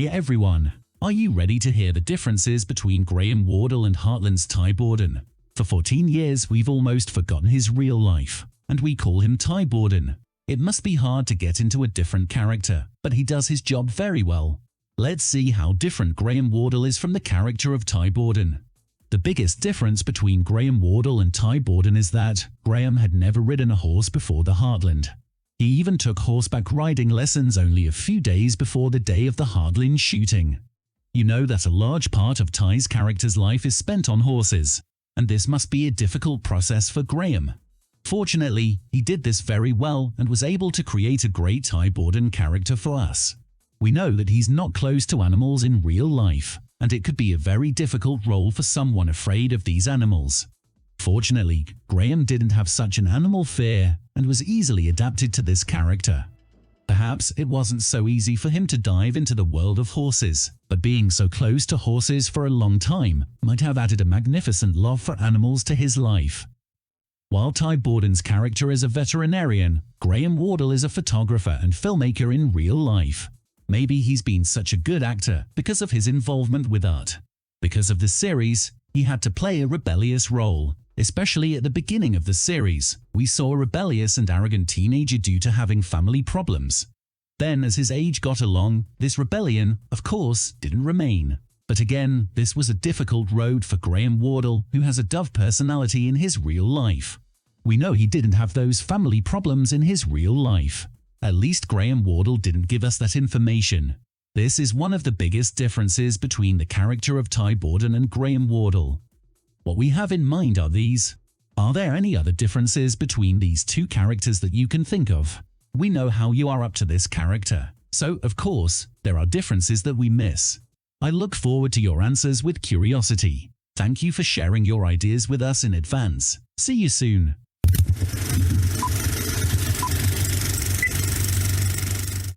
Hi everyone! Are you ready to hear the differences between Graham Wardle and Heartland's Ty Borden? For 14 years we've almost forgotten his real life, and we call him Ty Borden. It must be hard to get into a different character, but he does his job very well. Let's see how different Graham Wardle is from the character of Ty Borden. The biggest difference between Graham Wardle and Ty Borden is that Graham had never ridden a horse before the Heartland. He even took horseback riding lessons only a few days before the day of the Heartland shooting. You know that a large part of Ty's character's life is spent on horses, and this must be a difficult process for Graham. Fortunately, he did this very well and was able to create a great Ty Borden character for us. We know that he's not close to animals in real life, and it could be a very difficult role for someone afraid of these animals. Fortunately, Graham didn't have such an animal fear and was easily adapted to this character. Perhaps it wasn't so easy for him to dive into the world of horses, but being so close to horses for a long time might have added a magnificent love for animals to his life. While Ty Borden's character is a veterinarian, Graham Wardle is a photographer and filmmaker in real life. Maybe he's been such a good actor because of his involvement with art. Because of this series, he had to play a rebellious role. Especially at the beginning of the series, we saw a rebellious and arrogant teenager due to having family problems. Then, as his age got along, this rebellion, of course, didn't remain. But again, this was a difficult road for Graham Wardle, who has a dove personality in his real life. We know he didn't have those family problems in his real life. At least Graham Wardle didn't give us that information. This is one of the biggest differences between the character of Ty Borden and Graham Wardle. What we have in mind are these. Are there any other differences between these two characters that you can think of? We know how you are up to this character, so of course, there are differences that we miss. I look forward to your answers with curiosity. Thank you for sharing your ideas with us in advance. See you soon.